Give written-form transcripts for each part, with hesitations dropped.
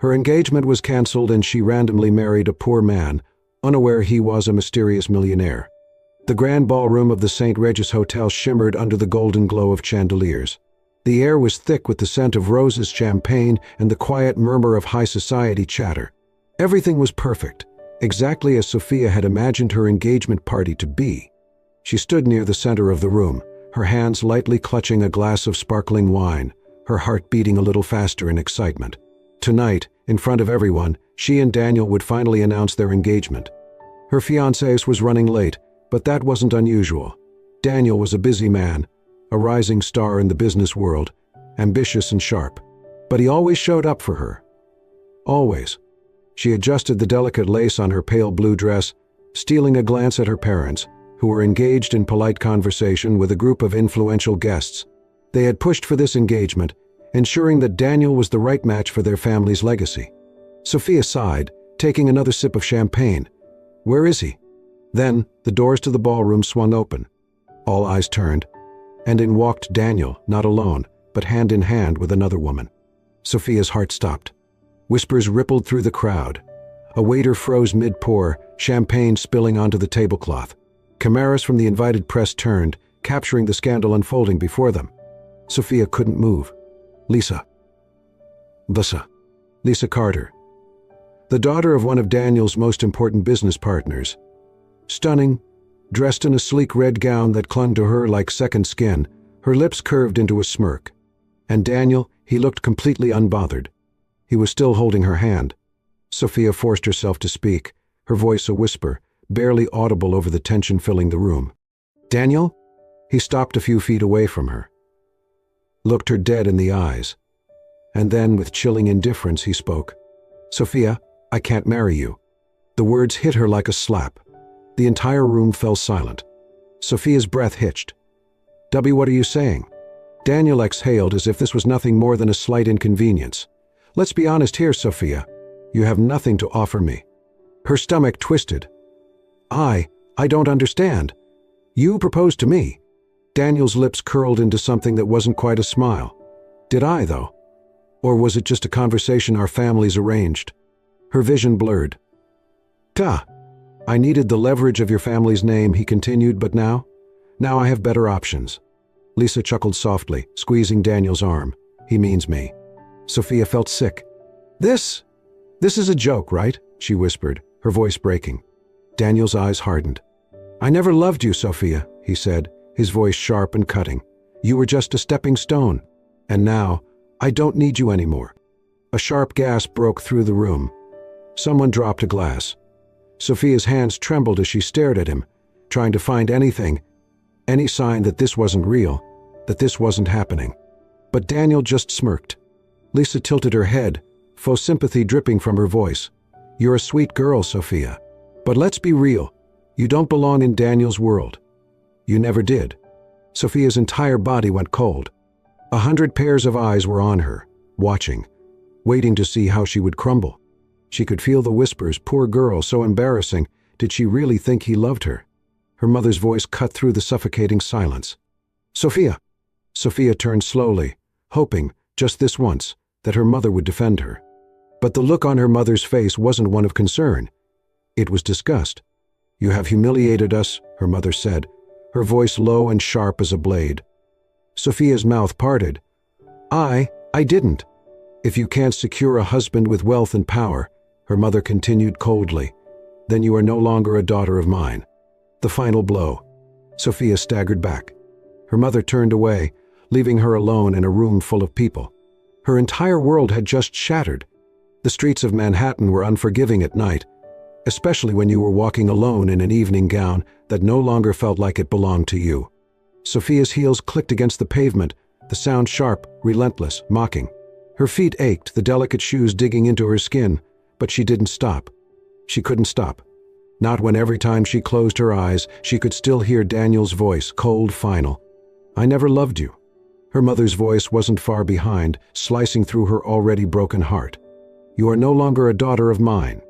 Her engagement was cancelled and she randomly married a poor man, unaware he was a mysterious millionaire. The grand ballroom of the St. Regis Hotel shimmered under the golden glow of chandeliers. The air was thick with the scent of roses, champagne, and the quiet murmur of high society chatter. Everything was perfect, exactly as Sophia had imagined her engagement party to be. She stood near the center of the room, her hands lightly clutching a glass of sparkling wine, her heart beating a little faster in excitement. Tonight, in front of everyone, she and Daniel would finally announce their engagement. Her fiancé was running late, but that wasn't unusual. Daniel was a busy man, a rising star in the business world, ambitious and sharp. But he always showed up for her. Always. She adjusted the delicate lace on her pale blue dress, stealing a glance at her parents, who were engaged in polite conversation with a group of influential guests. They had pushed for this engagement, ensuring that Daniel was the right match for their family's legacy. Sophia sighed, taking another sip of champagne. Where is he? Then, the doors to the ballroom swung open. All eyes turned, and in walked Daniel, not alone, but hand in hand with another woman. Sophia's heart stopped. Whispers rippled through the crowd. A waiter froze mid-pour, champagne spilling onto the tablecloth. Cameras from the invited press turned, capturing the scandal unfolding before them. Sophia couldn't move. Lisa Carter, the daughter of one of Daniel's most important business partners. Stunning, dressed in a sleek red gown that clung to her like second skin, her lips curved into a smirk. And Daniel, he looked completely unbothered. He was still holding her hand. Sophia forced herself to speak, her voice a whisper, barely audible over the tension filling the room. Daniel? He stopped a few feet away from her, looked her dead in the eyes. And then, with chilling indifference, he spoke. Sophia, I can't marry you. The words hit her like a slap. The entire room fell silent. Sophia's breath hitched. What are you saying? Daniel exhaled as if this was nothing more than a slight inconvenience. Let's be honest here, Sophia. You have nothing to offer me. Her stomach twisted. I don't understand. You proposed to me. Daniel's lips curled into something that wasn't quite a smile. Did I, though? Or was it just a conversation our families arranged? Her vision blurred. I needed the leverage of your family's name, he continued, but now I have better options. Lisa chuckled softly, squeezing Daniel's arm. He means me. Sophia felt sick. This is a joke, right? She whispered, her voice breaking. Daniel's eyes hardened. I never loved you, Sophia, he said, his voice sharp and cutting. You were just a stepping stone. And now, I don't need you anymore. A sharp gasp broke through the room. Someone dropped a glass. Sophia's hands trembled as she stared at him, trying to find anything, any sign that this wasn't real, that this wasn't happening. But Daniel just smirked. Lisa tilted her head, faux sympathy dripping from her voice. You're a sweet girl, Sophia. But let's be real. You don't belong in Daniel's world. You never did. Sophia's entire body went cold. 100 pairs of eyes were on her, watching, waiting to see how she would crumble. She could feel the whispers, poor girl, so embarrassing. Did she really think he loved her? Her mother's voice cut through the suffocating silence. Sophia! Sophia turned slowly, hoping, just this once, that her mother would defend her. But the look on her mother's face wasn't one of concern. It was disgust. You have humiliated us, her mother said, her voice low and sharp as a blade. Sophia's mouth parted. I didn't. If you can't secure a husband with wealth and power, her mother continued coldly, then you are no longer a daughter of mine. The final blow. Sophia staggered back. Her mother turned away, leaving her alone in a room full of people. Her entire world had just shattered. The streets of Manhattan were unforgiving at night, especially when you were walking alone in an evening gown that no longer felt like it belonged to you. Sophia's heels clicked against the pavement, the sound sharp, relentless, mocking. Her feet ached, the delicate shoes digging into her skin, but she didn't stop. She couldn't stop. Not when every time she closed her eyes, she could still hear Daniel's voice, cold, final. I never loved you. Her mother's voice wasn't far behind, slicing through her already broken heart. You are no longer a daughter of mine.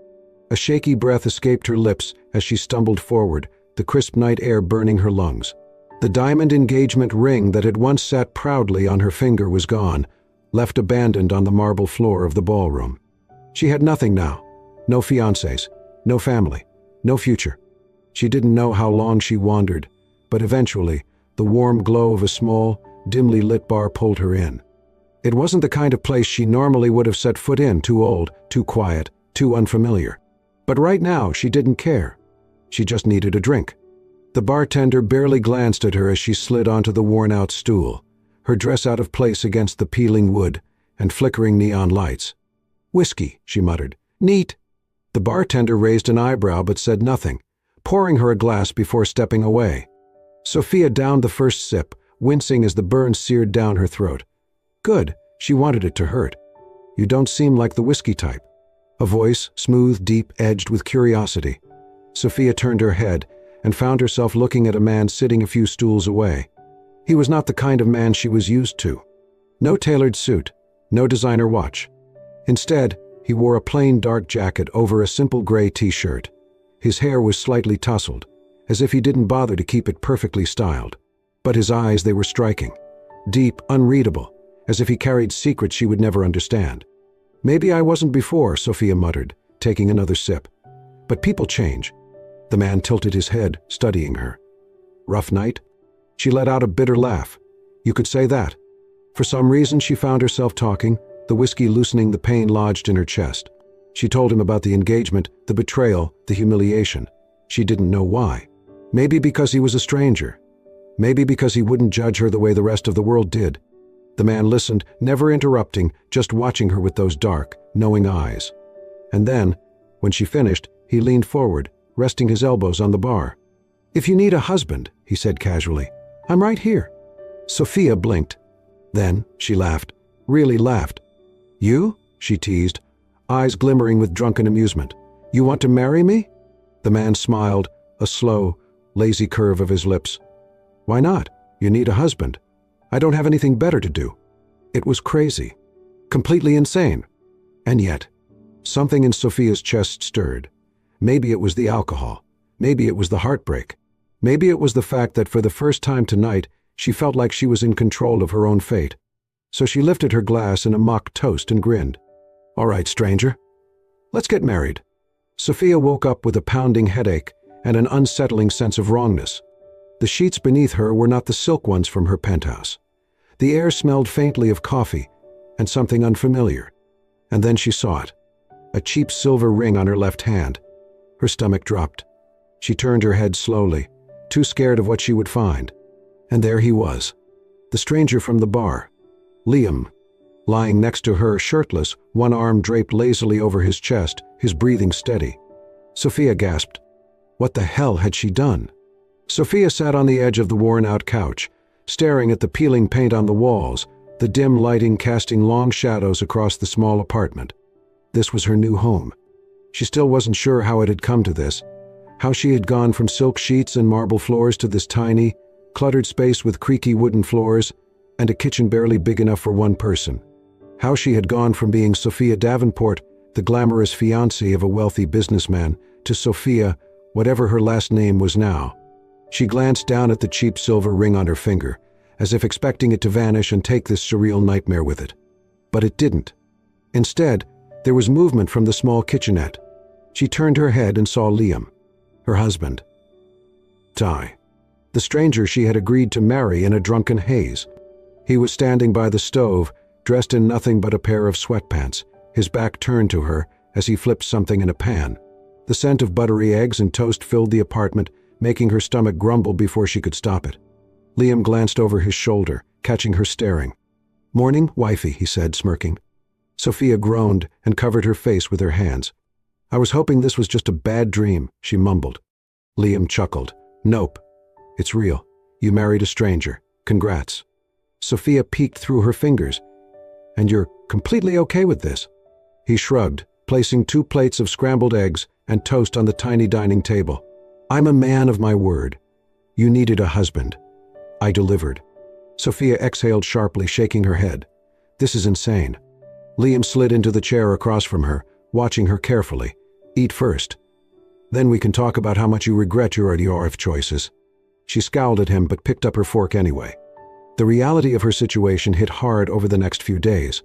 A shaky breath escaped her lips as she stumbled forward, the crisp night air burning her lungs. The diamond engagement ring that had once sat proudly on her finger was gone, left abandoned on the marble floor of the ballroom. She had nothing now. No fiancés, no family, no future. She didn't know how long she wandered, but eventually, the warm glow of a small, dimly lit bar pulled her in. It wasn't the kind of place she normally would have set foot in, too old, too quiet, too unfamiliar. But right now, she didn't care. She just needed a drink. The bartender barely glanced at her as she slid onto the worn-out stool, her dress out of place against the peeling wood and flickering neon lights. "Whiskey," she muttered. "Neat." The bartender raised an eyebrow but said nothing, pouring her a glass before stepping away. Sophia downed the first sip, wincing as the burn seared down her throat. "Good," she wanted it to hurt. "You don't seem like the whiskey type." A voice, smooth, deep, edged with curiosity. Sophia turned her head and found herself looking at a man sitting a few stools away. He was not the kind of man she was used to. No tailored suit, no designer watch. Instead, he wore a plain dark jacket over a simple gray t-shirt. His hair was slightly tousled, as if he didn't bother to keep it perfectly styled. But his eyes, they were striking. Deep, unreadable, as if he carried secrets she would never understand. "Maybe I wasn't before," Sophia muttered, taking another sip. "But people change." The man tilted his head, studying her. "Rough night?" She let out a bitter laugh. "You could say that." For some reason she found herself talking, the whiskey loosening the pain lodged in her chest. She told him about the engagement, the betrayal, the humiliation. She didn't know why. Maybe because he was a stranger. Maybe because he wouldn't judge her the way the rest of the world did. The man listened, never interrupting, just watching her with those dark, knowing eyes. And then, when she finished, he leaned forward, resting his elbows on the bar. "If you need a husband," he said casually, "I'm right here." Sophia blinked. Then she laughed, really laughed. "You?" she teased, eyes glimmering with drunken amusement. "You want to marry me?" The man smiled, a slow, lazy curve of his lips. "Why not? You need a husband. I don't have anything better to do." It was crazy. Completely insane. And yet, something in Sophia's chest stirred. Maybe it was the alcohol. Maybe it was the heartbreak. Maybe it was the fact that for the first time tonight, she felt like she was in control of her own fate. So she lifted her glass in a mock toast and grinned. "All right, stranger. Let's get married." Sophia woke up with a pounding headache and an unsettling sense of wrongness. The sheets beneath her were not the silk ones from her penthouse. The air smelled faintly of coffee and something unfamiliar. And then she saw it. A cheap silver ring on her left hand. Her stomach dropped. She turned her head slowly, too scared of what she would find. And there he was, the stranger from the bar, Liam, lying next to her, shirtless, one arm draped lazily over his chest, his breathing steady. Sophia gasped. What the hell had she done? Sophia sat on the edge of the worn-out couch, staring at the peeling paint on the walls, the dim lighting casting long shadows across the small apartment. This was her new home. She still wasn't sure how it had come to this, how she had gone from silk sheets and marble floors to this tiny, cluttered space with creaky wooden floors and a kitchen barely big enough for one person. How she had gone from being Sophia Davenport, the glamorous fiancée of a wealthy businessman, to Sophia, whatever her last name was now. She glanced down at the cheap silver ring on her finger, as if expecting it to vanish and take this surreal nightmare with it. But it didn't. Instead, there was movement from the small kitchenette. She turned her head and saw Liam, her husband. Ty, the stranger she had agreed to marry in a drunken haze. He was standing by the stove, dressed in nothing but a pair of sweatpants, his back turned to her as he flipped something in a pan. The scent of buttery eggs and toast filled the apartment, making her stomach grumble before she could stop it. Liam glanced over his shoulder, catching her staring. "Morning, wifey," he said, smirking. Sophia groaned and covered her face with her hands. "I was hoping this was just a bad dream," she mumbled. Liam chuckled. "Nope. It's real. You married a stranger. Congrats." Sophia peeked through her fingers. "And you're completely okay with this?" He shrugged, placing 2 plates of scrambled eggs and toast on the tiny dining table. "I'm a man of my word. You needed a husband. I delivered." Sophia exhaled sharply, shaking her head. "This is insane." Liam slid into the chair across from her, watching her carefully. "Eat first. Then we can talk about how much you regret your RDRF choices." She scowled at him but picked up her fork anyway. The reality of her situation hit hard over the next few days.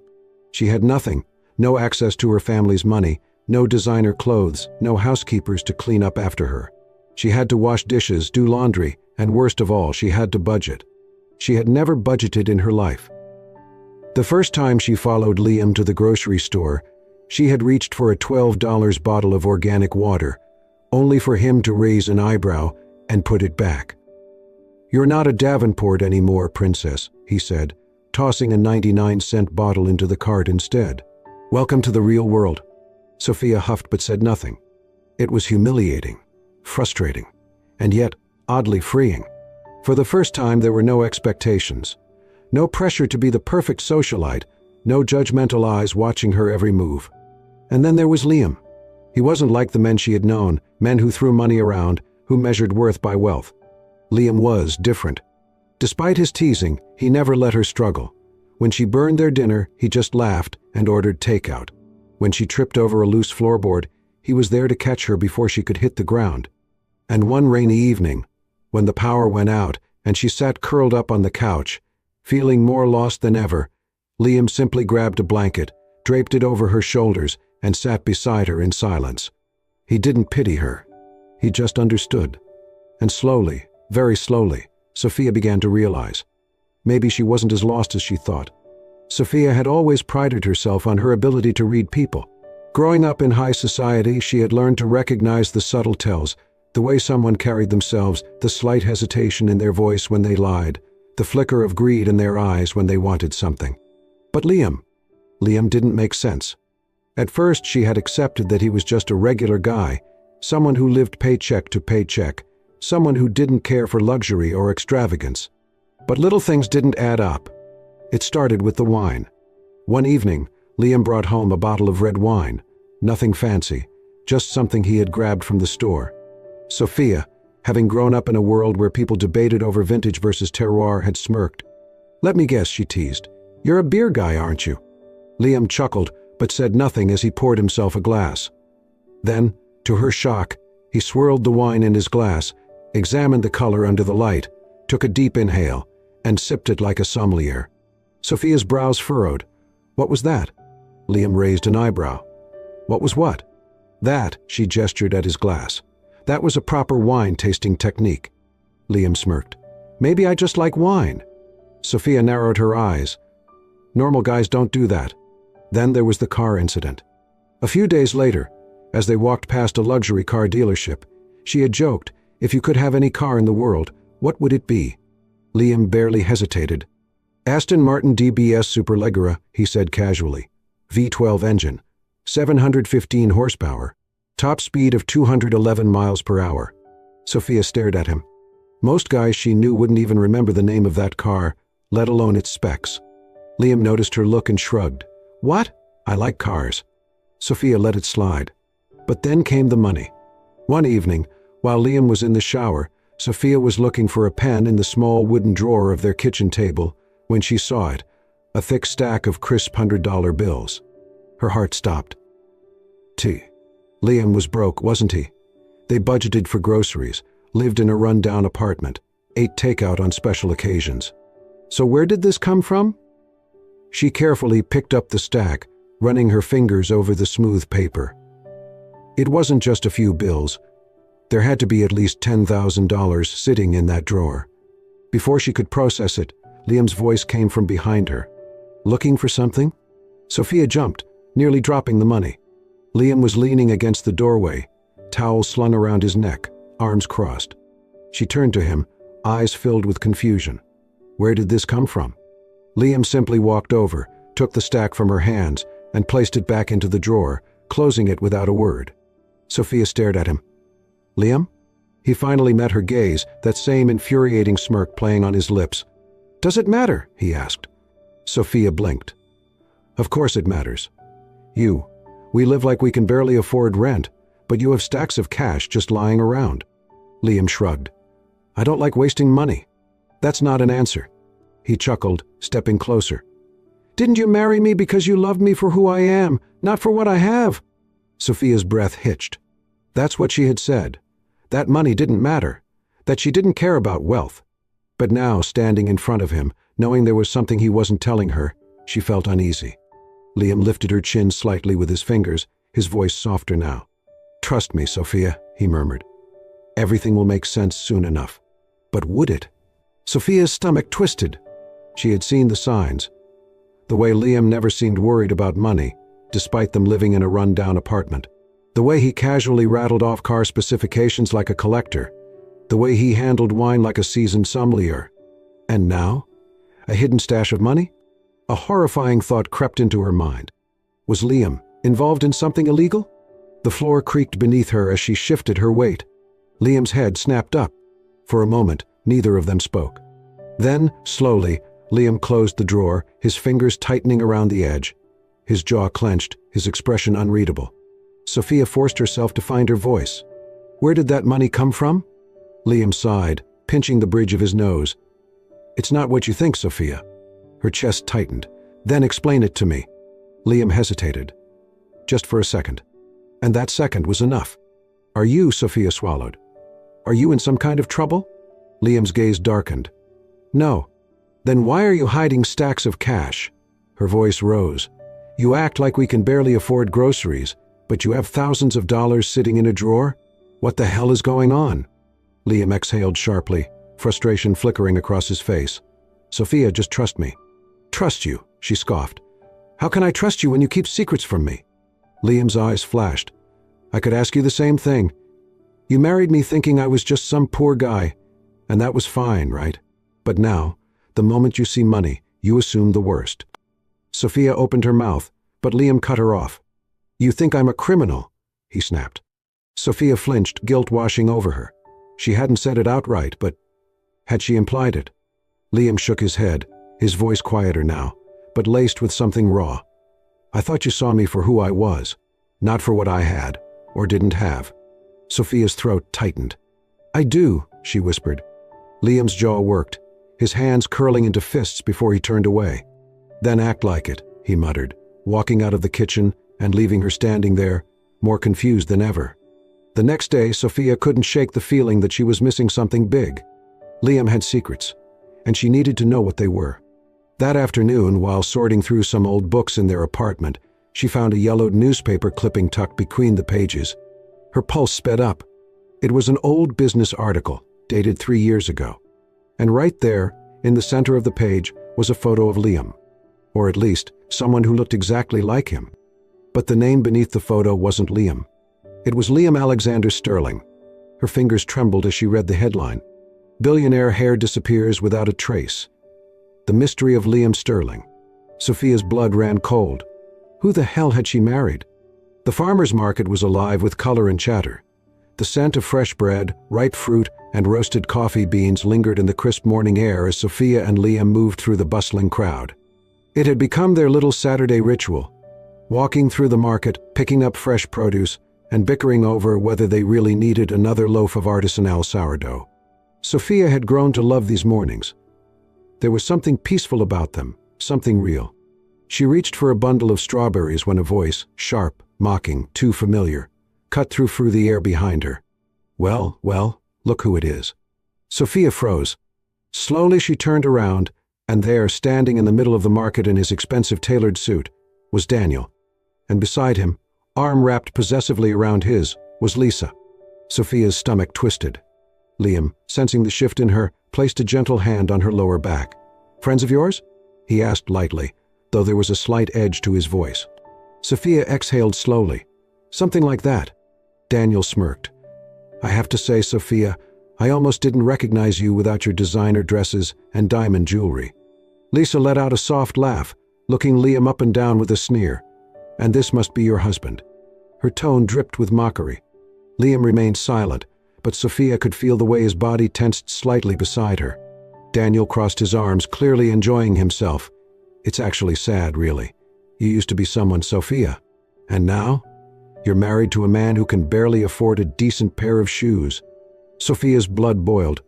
She had nothing, no access to her family's money, no designer clothes, no housekeepers to clean up after her. She had to wash dishes, do laundry, and worst of all, she had to budget. She had never budgeted in her life. The first time she followed Liam to the grocery store, she had reached for a $12 bottle of organic water, only for him to raise an eyebrow and put it back. "You're not a Davenport anymore, princess," he said, tossing a 99-cent bottle into the cart instead. "Welcome to the real world." Sophia huffed but said nothing. It was humiliating, frustrating, and yet oddly freeing. For the first time there were no expectations. No pressure to be the perfect socialite, no judgmental eyes watching her every move. And then there was Liam. He wasn't like the men she had known, men who threw money around, who measured worth by wealth. Liam was different. Despite his teasing, he never let her struggle. When she burned their dinner, he just laughed and ordered takeout. When she tripped over a loose floorboard, he was there to catch her before she could hit the ground. And one rainy evening, when the power went out and she sat curled up on the couch, feeling more lost than ever, Liam simply grabbed a blanket, draped it over her shoulders, and sat beside her in silence. He didn't pity her. He just understood. And slowly, very slowly, Sophia began to realize. Maybe she wasn't as lost as she thought. Sophia had always prided herself on her ability to read people. Growing up in high society, she had learned to recognize the subtle tells, the way someone carried themselves, the slight hesitation in their voice when they lied, the flicker of greed in their eyes when they wanted something. But Liam didn't make sense. At first, she had accepted that he was just a regular guy, someone who lived paycheck to paycheck, someone who didn't care for luxury or extravagance. But little things didn't add up. It started with the wine. One evening, Liam brought home a bottle of red wine, nothing fancy, just something he had grabbed from the store. Sophia, having grown up in a world where people debated over vintage versus terroir, had smirked. "Let me guess," she teased. "You're a beer guy, aren't you?" Liam chuckled, but said nothing as he poured himself a glass. Then, to her shock, he swirled the wine in his glass, examined the color under the light, took a deep inhale, and sipped it like a sommelier. Sophia's brows furrowed. "What was that?" Liam raised an eyebrow. "What was what?" "That," she gestured at his glass. "That was a proper wine-tasting technique." Liam smirked. "Maybe I just like wine." Sophia narrowed her eyes. "Normal guys don't do that." Then there was the car incident. A few days later, as they walked past a luxury car dealership, she had joked, "If you could have any car in the world, what would it be?" Liam barely hesitated. "Aston Martin DBS Superleggera," he said casually. "V12 engine, 715 horsepower, top speed of 211 miles per hour. Sophia stared at him. Most guys she knew wouldn't even remember the name of that car, let alone its specs. Liam noticed her look and shrugged. "What? I like cars." Sophia let it slide. But then came the money. One evening, while Liam was in the shower, Sophia was looking for a pen in the small wooden drawer of their kitchen table when she saw it, a thick stack of crisp $100 bills. Her heart stopped. Liam was broke, wasn't he? They budgeted for groceries, lived in a run-down apartment, ate takeout on special occasions. So where did this come from? She carefully picked up the stack, running her fingers over the smooth paper. It wasn't just a few bills. There had to be at least $10,000 sitting in that drawer. Before she could process it, Liam's voice came from behind her. "Looking for something?" Sophia jumped, nearly dropping the money. Liam was leaning against the doorway, towel slung around his neck, arms crossed. She turned to him, eyes filled with confusion. Where did this come from? Liam simply walked over, took the stack from her hands, and placed it back into the drawer, closing it without a word. Sophia stared at him. "Liam?" He finally met her gaze, that same infuriating smirk playing on his lips. "Does it matter?" he asked. Sophia blinked. "Of course it matters. We live like we can barely afford rent, but you have stacks of cash just lying around." Liam shrugged. "I don't like wasting money." "That's not an answer." He chuckled, stepping closer. "Didn't you marry me because you loved me for who I am, not for what I have?" Sophia's breath hitched. That's what she had said. That money didn't matter, that she didn't care about wealth. But now, standing in front of him, knowing there was something he wasn't telling her, she felt uneasy. Liam lifted her chin slightly with his fingers, his voice softer now. "Trust me, Sophia," he murmured. "Everything will make sense soon enough." But would it? Sophia's stomach twisted. She had seen the signs. The way Liam never seemed worried about money, despite them living in a run-down apartment. The way he casually rattled off car specifications like a collector. The way he handled wine like a seasoned sommelier. And now? A hidden stash of money? A horrifying thought crept into her mind. Was Liam involved in something illegal? The floor creaked beneath her as she shifted her weight. Liam's head snapped up. For a moment, neither of them spoke. Then, slowly, Liam closed the drawer, his fingers tightening around the edge. His jaw clenched, his expression unreadable. Sophia forced herself to find her voice. "Where did that money come from?" Liam sighed, pinching the bridge of his nose. "It's not what you think, Sophia." Her chest tightened. "Then explain it to me." Liam hesitated. Just for a second. And that second was enough. "Are you," Sophia swallowed. "Are you in some kind of trouble?" Liam's gaze darkened. "No." "Then why are you hiding stacks of cash?" Her voice rose. "You act like we can barely afford groceries, but you have thousands of dollars sitting in a drawer? What the hell is going on?" Liam exhaled sharply, frustration flickering across his face. "Sophia, just trust me." "Trust you?" she scoffed. "How can I trust you when you keep secrets from me?" Liam's eyes flashed. "I could ask you the same thing. You married me thinking I was just some poor guy, and that was fine, right? But now, the moment you see money, you assume the worst." Sophia opened her mouth, but Liam cut her off. "You think I'm a criminal?" he snapped. Sophia flinched, guilt washing over her. She hadn't said it outright, but had she implied it? Liam shook his head, his voice quieter now, but laced with something raw. "I thought you saw me for who I was, not for what I had, or didn't have." Sophia's throat tightened. "I do," she whispered. Liam's jaw worked, his hands curling into fists before he turned away. "Then act like it," he muttered, walking out of the kitchen and leaving her standing there, more confused than ever. The next day, Sophia couldn't shake the feeling that she was missing something big. Liam had secrets, and she needed to know what they were. That afternoon, while sorting through some old books in their apartment, she found a yellowed newspaper clipping tucked between the pages. Her pulse sped up. It was an old business article, dated 3 years ago. And right there, in the center of the page, was a photo of Liam. Or at least, someone who looked exactly like him. But the name beneath the photo wasn't Liam. It was Liam Alexander Sterling. Her fingers trembled as she read the headline. "Billionaire hair disappears without a trace. The mystery of Liam Sterling." Sophia's blood ran cold. Who the hell had she married? The farmer's market was alive with color and chatter. The scent of fresh bread, ripe fruit, and roasted coffee beans lingered in the crisp morning air as Sophia and Liam moved through the bustling crowd. It had become their little Saturday ritual, walking through the market, picking up fresh produce, and bickering over whether they really needed another loaf of artisanal sourdough. Sophia had grown to love these mornings. There was something peaceful about them, something real. She reached for a bundle of strawberries when a voice, sharp, mocking, too familiar, cut through the air behind her. Well, look who it is." Sophia froze. Slowly she turned around, and there, standing in the middle of the market in his expensive tailored suit, was Daniel. And beside him, arm wrapped possessively around his, was Lisa. Sophia's stomach twisted. Liam, sensing the shift in her, placed a gentle hand on her lower back. "Friends of yours?" he asked lightly, though there was a slight edge to his voice. Sophia exhaled slowly. "Something like that." Daniel smirked. "I have to say, Sophia, I almost didn't recognize you without your designer dresses and diamond jewelry." Lisa let out a soft laugh, looking Liam up and down with a sneer. "And this must be your husband." Her tone dripped with mockery. Liam remained silent, but Sophia could feel the way his body tensed slightly beside her. Daniel crossed his arms, clearly enjoying himself. "It's actually sad, really. You used to be someone, Sophia. And now? You're married to a man who can barely afford a decent pair of shoes." Sophia's blood boiled.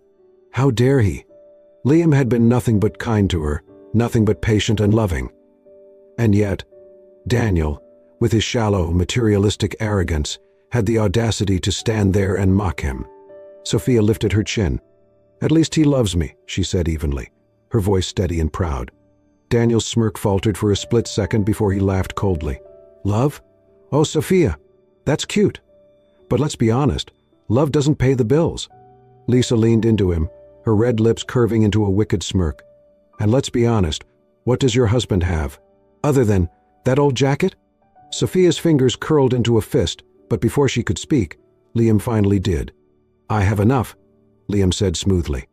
How dare he? Liam had been nothing but kind to her, nothing but patient and loving. And yet, Daniel, with his shallow, materialistic arrogance, had the audacity to stand there and mock him. Sophia lifted her chin. "At least he loves me," she said evenly, her voice steady and proud. Daniel's smirk faltered for a split second before he laughed coldly. Love? Oh, Sophia, that's cute. But let's be honest, love doesn't pay the bills. Lisa leaned into him, her red lips curving into a wicked smirk. And let's be honest, what does your husband have? Other than that old jacket? Sophia's fingers curled into a fist, but before she could speak, Liam finally did. I have enough, Liam said smoothly.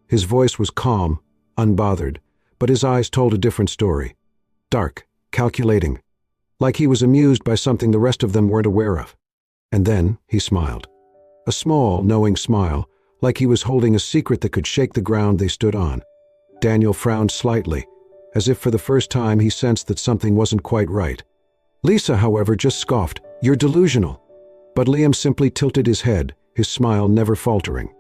His voice was calm, unbothered, but his eyes told a different story. Dark, calculating, like he was amused by something the rest of them weren't aware of. And then he smiled. A small, knowing smile, like he was holding a secret that could shake the ground they stood on. Daniel frowned slightly, as if for the first time he sensed that something wasn't quite right. Lisa, however, just scoffed, You're delusional. But Liam simply tilted his head, his smile never faltering.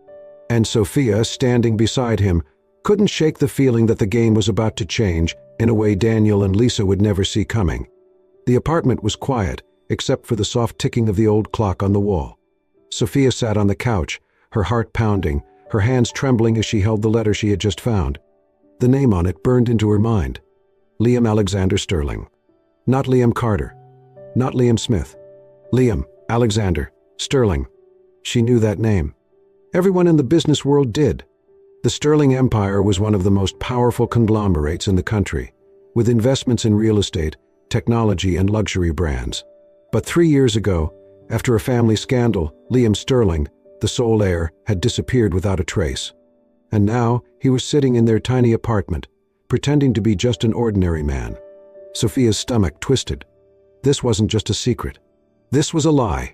And Sophia, standing beside him, couldn't shake the feeling that the game was about to change in a way Daniel and Lisa would never see coming. The apartment was quiet, except for the soft ticking of the old clock on the wall. Sophia sat on the couch, her heart pounding, her hands trembling as she held the letter she had just found. The name on it burned into her mind. Liam Alexander Sterling. Not Liam Carter. Not Liam Smith. Liam Alexander Sterling. She knew that name. Everyone in the business world did. The Sterling Empire was one of the most powerful conglomerates in the country, with investments in real estate, technology, and luxury brands. But 3 years ago, after a family scandal, Liam Sterling, the sole heir, had disappeared without a trace. And now he was sitting in their tiny apartment, pretending to be just an ordinary man. Sophia's stomach twisted. This wasn't just a secret. This was a lie.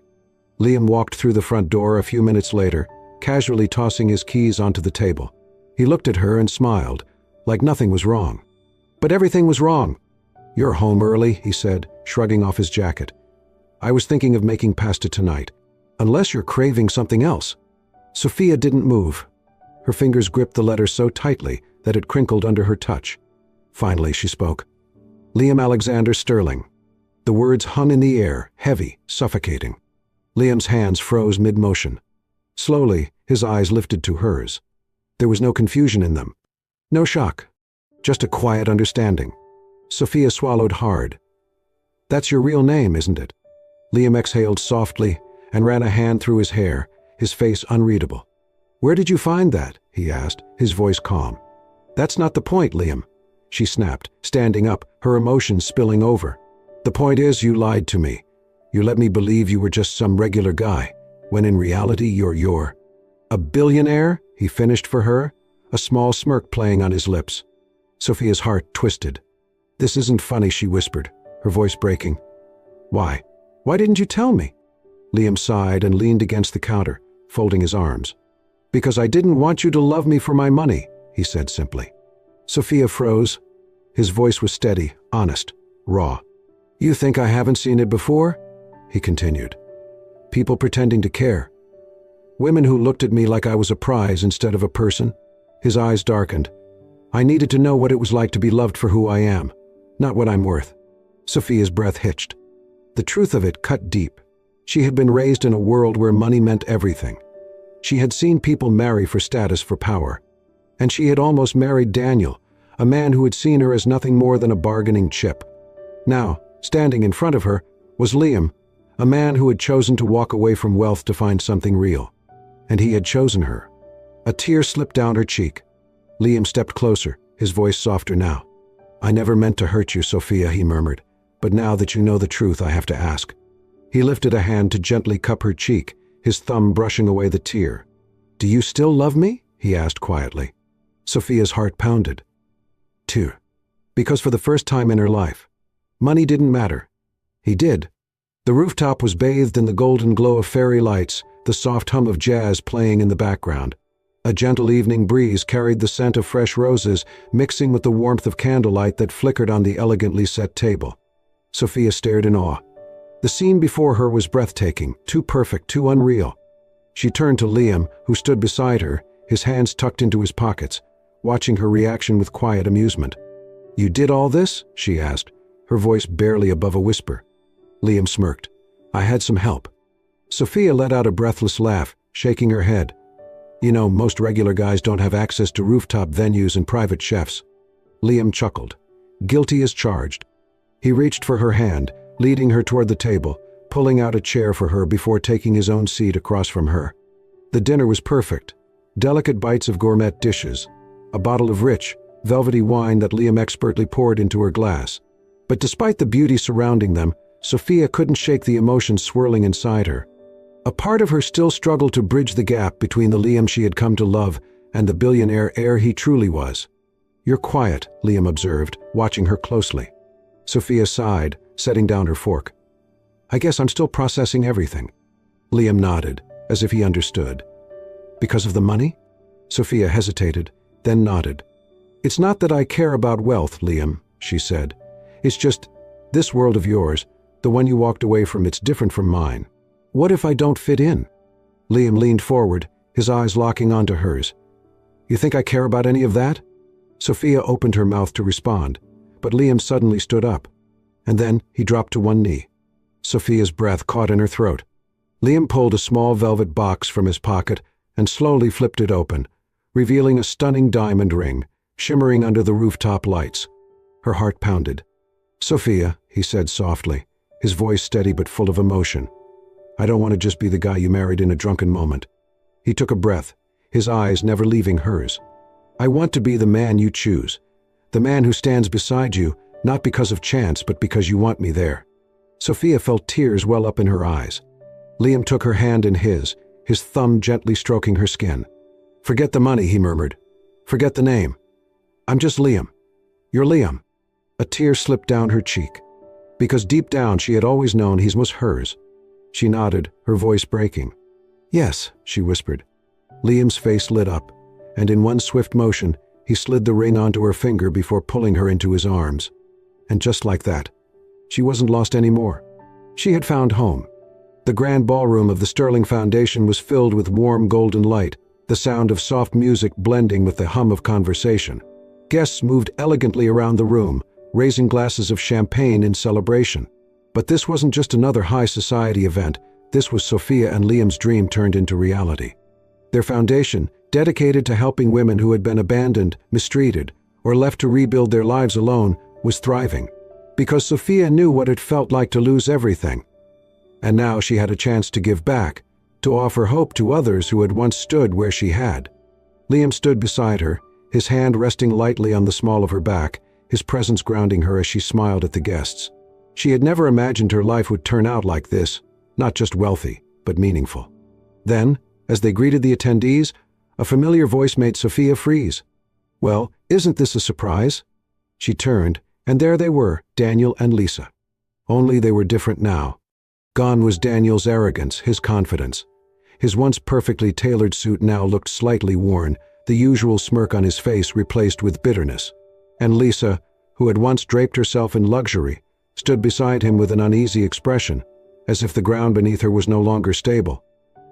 Liam walked through the front door a few minutes later, casually tossing his keys onto the table. He looked at her and smiled, like nothing was wrong. But everything was wrong. You're home early, he said, shrugging off his jacket. I was thinking of making pasta tonight, unless you're craving something else. Sophia didn't move. Her fingers gripped the letter so tightly that it crinkled under her touch. Finally, she spoke. Liam Alexander Sterling. The words hung in the air, heavy, suffocating. Liam's hands froze mid-motion. Slowly, his eyes lifted to hers. There was no confusion in them. No shock. Just a quiet understanding. Sophia swallowed hard. That's your real name, isn't it? Liam exhaled softly and ran a hand through his hair, his face unreadable. Where did you find that? He asked, his voice calm. That's not the point, Liam, she snapped, standing up, her emotions spilling over. The point is, you lied to me. You let me believe you were just some regular guy, when in reality you're a billionaire, he finished for her, a small smirk playing on his lips. Sophia's heart twisted. This isn't funny, she whispered, her voice breaking. Why? Why didn't you tell me? Liam sighed and leaned against the counter, folding his arms. Because I didn't want you to love me for my money, he said simply. Sophia froze. His voice was steady, honest, raw. You think I haven't seen it before? He continued. People pretending to care. Women who looked at me like I was a prize instead of a person. His eyes darkened. I needed to know what it was like to be loved for who I am, not what I'm worth. Sophia's breath hitched. The truth of it cut deep. She had been raised in a world where money meant everything. She had seen people marry for status, for power. And she had almost married Daniel, a man who had seen her as nothing more than a bargaining chip. Now, standing in front of her, was Liam, a man who had chosen to walk away from wealth to find something real. And he had chosen her. A tear slipped down her cheek. Liam stepped closer, his voice softer now. I never meant to hurt you, Sophia, he murmured. But now that you know the truth, I have to ask. He lifted a hand to gently cup her cheek, his thumb brushing away the tear. Do you still love me? He asked quietly. Sophia's heart pounded. Two. Because for the first time in her life, money didn't matter. He did. The rooftop was bathed in the golden glow of fairy lights, the soft hum of jazz playing in the background. A gentle evening breeze carried the scent of fresh roses, mixing with the warmth of candlelight that flickered on the elegantly set table. Sophia stared in awe. The scene before her was breathtaking, too perfect, too unreal. She turned to Liam, who stood beside her, his hands tucked into his pockets, watching her reaction with quiet amusement. You did all this? She asked, her voice barely above a whisper. Liam smirked. I had some help. Sophia let out a breathless laugh, shaking her head. You know, most regular guys don't have access to rooftop venues and private chefs. Liam chuckled. guilty as charged. He reached for her hand, leading her toward the table, pulling out a chair for her before taking his own seat across from her. The dinner was perfect. Delicate bites of gourmet dishes, a bottle of rich, velvety wine that Liam expertly poured into her glass. But despite the beauty surrounding them, Sophia couldn't shake the emotions swirling inside her. A part of her still struggled to bridge the gap between the Liam she had come to love and the billionaire heir he truly was. "You're quiet," Liam observed, watching her closely. Sophia sighed, setting down her fork. "I guess I'm still processing everything." Liam nodded, as if he understood. "Because of the money?" Sophia hesitated, then nodded. "It's not that I care about wealth, Liam," she said. "It's just, this world of yours, the one you walked away from, it's different from mine. What if I don't fit in?" Liam leaned forward, his eyes locking onto hers. "You think I care about any of that?" Sophia opened her mouth to respond, but Liam suddenly stood up. And then he dropped to one knee. Sophia's breath caught in her throat. Liam pulled a small velvet box from his pocket and slowly flipped it open, revealing a stunning diamond ring, shimmering under the rooftop lights. Her heart pounded. "Sophia," he said softly, his voice steady but full of emotion. "I don't want to just be the guy you married in a drunken moment." He took a breath, his eyes never leaving hers. "I want to be the man you choose, the man who stands beside you, not because of chance but because you want me there." Sophia felt tears well up in her eyes. Liam took her hand in his thumb gently stroking her skin. "Forget the money," he murmured. "Forget the name. I'm just Liam. You're Liam." A tear slipped down her cheek. Because deep down she had always known he was hers. She nodded, her voice breaking. "Yes," she whispered. Liam's face lit up, and in one swift motion, he slid the ring onto her finger before pulling her into his arms. And just like that, she wasn't lost anymore. She had found home. The grand ballroom of the Sterling Foundation was filled with warm golden light, the sound of soft music blending with the hum of conversation. Guests moved elegantly around the room, raising glasses of champagne in celebration. But this wasn't just another high society event. This was Sophia and Liam's dream turned into reality. Their foundation, dedicated to helping women who had been abandoned, mistreated, or left to rebuild their lives alone, was thriving. Because Sophia knew what it felt like to lose everything. And now she had a chance to give back, to offer hope to others who had once stood where she had. Liam stood beside her, his hand resting lightly on the small of her back, his presence grounding her as she smiled at the guests. She had never imagined her life would turn out like this, not just wealthy, but meaningful. Then, as they greeted the attendees, a familiar voice made Sophia freeze. "Well, isn't this a surprise?" She turned, and there they were, Daniel and Lisa. Only they were different now. Gone was Daniel's arrogance, his confidence. His once perfectly tailored suit now looked slightly worn, the usual smirk on his face replaced with bitterness. And Lisa, who had once draped herself in luxury, stood beside him with an uneasy expression, as if the ground beneath her was no longer stable.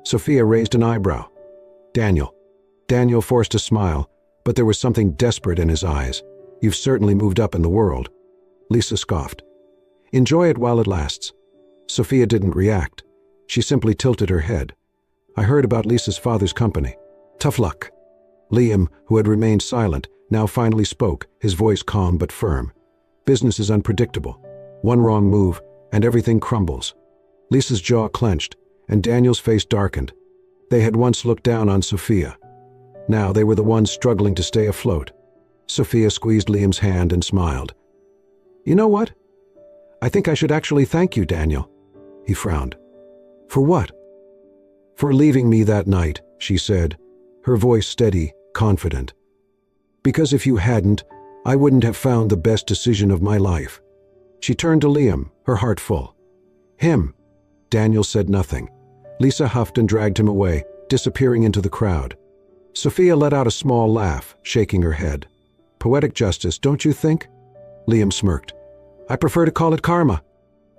Sophia raised an eyebrow. "Daniel." Daniel forced a smile, but there was something desperate in his eyes. "You've certainly moved up in the world." Lisa scoffed. "Enjoy it while it lasts." Sophia didn't react. She simply tilted her head. "I heard about Lisa's father's company. Tough luck." Liam, who had remained silent, now finally spoke, his voice calm but firm. "Business is unpredictable. One wrong move, and everything crumbles." Lisa's jaw clenched, and Daniel's face darkened. They had once looked down on Sophia. Now they were the ones struggling to stay afloat. Sophia squeezed Liam's hand and smiled. "You know what? I think I should actually thank you, Daniel." He frowned. "For what?" "For leaving me that night," she said, her voice steady, confident. "Because if you hadn't, I wouldn't have found the best decision of my life." She turned to Liam, her heart full. "Him." Daniel said nothing. Lisa huffed and dragged him away, disappearing into the crowd. Sophia let out a small laugh, shaking her head. "Poetic justice, don't you think?" Liam smirked. "I prefer to call it karma."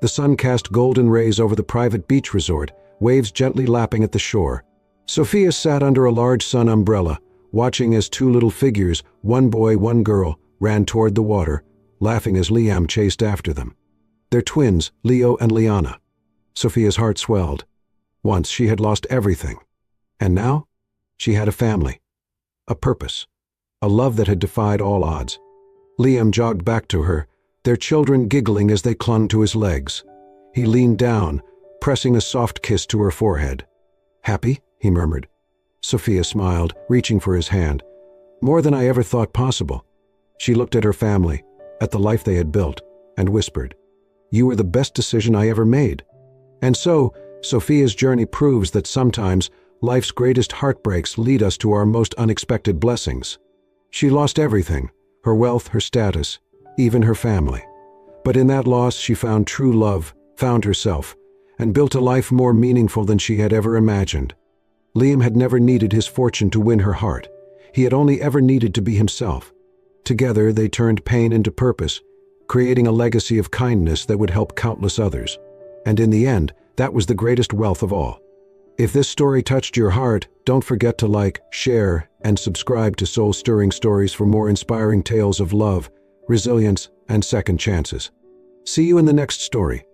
The sun cast golden rays over the private beach resort, waves gently lapping at the shore. Sophia sat under a large sun umbrella, watching as two little figures, one boy, one girl, ran toward the water, laughing as Liam chased after them. They're twins, Leo and Liana. Sophia's heart swelled. Once she had lost everything. And now? She had a family. A purpose. A love that had defied all odds. Liam jogged back to her, their children giggling as they clung to his legs. He leaned down, pressing a soft kiss to her forehead. "Happy?" he murmured. Sophia smiled, reaching for his hand. "More than I ever thought possible." She looked at her family, at the life they had built, and whispered, "You were the best decision I ever made." And so, Sophia's journey proves that sometimes life's greatest heartbreaks lead us to our most unexpected blessings. She lost everything, her wealth, her status, even her family. But in that loss she found true love, found herself, and built a life more meaningful than she had ever imagined. Liam had never needed his fortune to win her heart. He had only ever needed to be himself. Together they turned pain into purpose, creating a legacy of kindness that would help countless others. And in the end, that was the greatest wealth of all. If this story touched your heart, don't forget to like, share, and subscribe to Soul-Stirring Stories for more inspiring tales of love, resilience, and second chances. See you in the next story.